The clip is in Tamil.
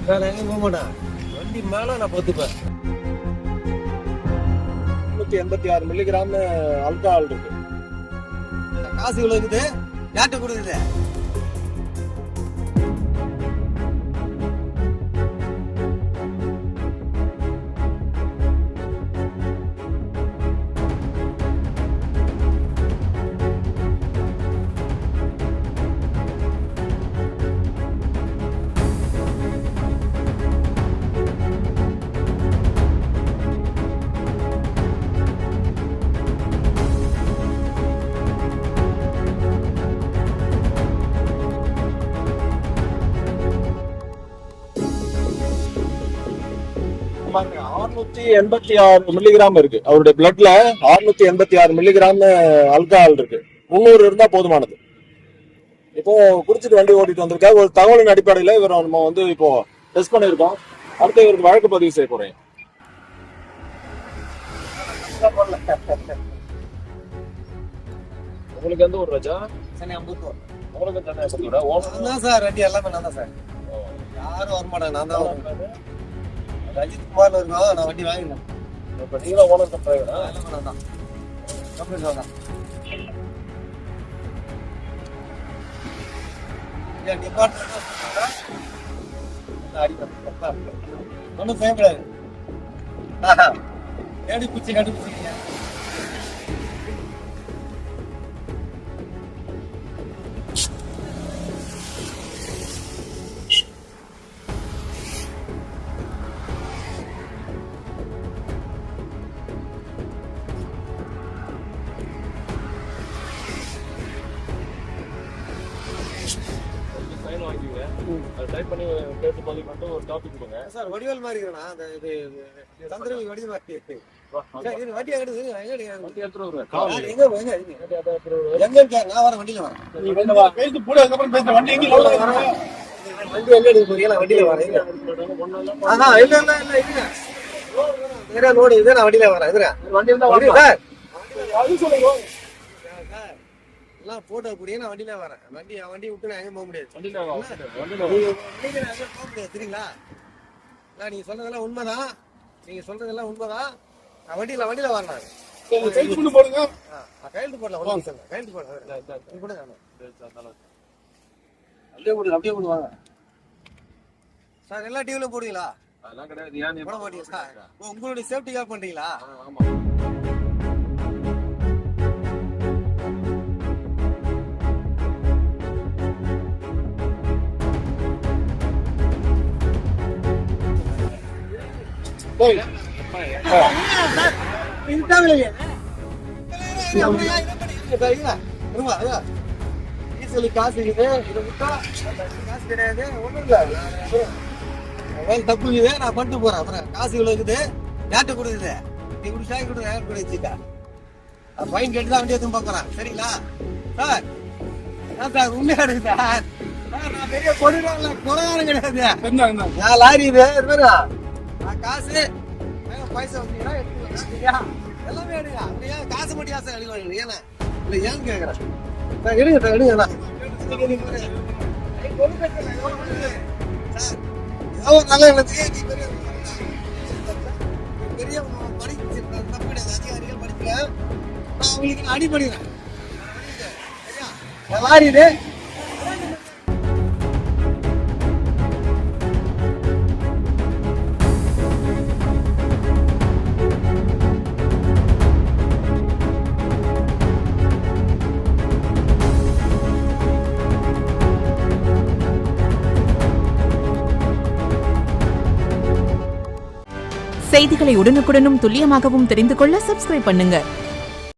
நான் எங்க போக மாட்டேன். வண்டி மேல நான் பொத்துப்பேன். 386 மில்லிகிராம் ஆல்கஹால் இருக்கு. காசு இவ்வளவு இருக்குது, யார்கிட்ட கொடுக்குது? பாருங்க, 686 மில்லிகிராம் இருக்கு. அவருடைய பிளட்ல 686 மில்லிகிராம் ஆல்கஹால் இருக்கு. 300 இருந்தா போதுமானது. இப்போ குடிச்சிட்டு வண்டி ஓட்டிட்டு வந்திருக்காரு. ஒரு தகவலின் அடிப்படையில இவர் நம்ம வந்து இப்போ டெஸ்ட் பண்ணிருக்கோம். அடுத்து இவருக்கு வழக்கு பதிவு செய்ய போறேன். உங்களுக்கு எந்த ஊர் ராஜா? உங்களுக்கு சென்னை ஓனர் சார். வண்டி எல்லாமே நான் தான் சார். யாரும் வரமாட்டாங்க, நான் தான் வரேன். ரஞ்சித் குமார்ல இருக்கோம். நான் வண்டி வாங்கினேன். இப்ப நீங்க ஓனர் டிரைவரா? எல்லாம் தான் கம்பெனி சார் தான். ஒன்றும் செய்ய முடியாது. ஏடி குச்சி கண்டுபிடிச்சிருக்கீங்க. டைப் பண்ணி கேட்டு பதிவு பண்ணிட்டு ஒரு டாபிக் கொடுங்க சார். வடிவேல் மாதிரி இருக்கா? அந்த இது சந்திரவி வடிவேல் மாதிரி வண்டி எடுத்து எங்க இருக்காங்க? நான் வர வண்டியில வரேன். வண்டி எங்க எடுக்க போறீங்க? வண்டியில வரேன். அதான் இல்ல இல்ல இல்ல இருங்க. நேரா லோடு இது. நான் வண்டியில வரேன். இதுங்க வண்டி இருந்தா வாங்க சார். எல்லாம் போட்டோ கூடிய நான் வண்டியில வரேன். வண்டி விட்டு நான் எங்க போக முடியாது. வண்டியில போக முடியாது சரிங்களா? நீங்க சொன்னதெல்லாம் உண்மைதான். நான் வண்டியில வரேன். கையெழுத்து போடலாம். கையெழுத்து போடலாம். அப்படியே போடுவாங்க சார். எல்லா டிவிலும் போடுவீங்களா? அதெல்லாம் கிடையாது. போட மாட்டீங்க சார். உங்களுடைய சேஃப்டிக்காக பண்றீங்களா? ஆமா. காசு கிடையாது. ஒண்ணும் இல்ல. தப்பு இது. நான் பண்ணிட்டு போறேன். அப்புறம் காசு இவ்வளவு இருக்குது, யார்கிட்ட கொடுக்குது? நீ குடிச்சா கொடுங்க. யார் கூட வச்சுட்டா ஃபைன் கேட்டு தான் வண்டி எடுத்து பாக்குறேன் சரிங்களா சார்? சார் உண்மையா இருக்கு சார். நான் பெரிய கொலைகாரம் கிடையாது. நான் லாரி இது நான் காசு பைசா வந்தீங்கன்னா எடுத்துக்கா. எல்லாமே எடுங்க. அப்படியே காசு மட்டும் யாசை அடிவாங்க. ஏன்னா இல்லை ஏன்னு கேட்குறேன் சார். எடுங்க சார், எடுங்க. சார் ஏதோ நல்ல இடத்துக்கு பெரிய படிச்சு தப்பு கிடையாது. அதிகாரிகள் படிக்கிறேன். நான் உங்களுக்கு அடி பண்ணிடுறேன். லாரி இது. செய்திகளை உடனுக்குடனும் துல்லியமாகவும் தெரிந்து கொள்ள சப்ஸ்கிரைப் பண்ணுங்க.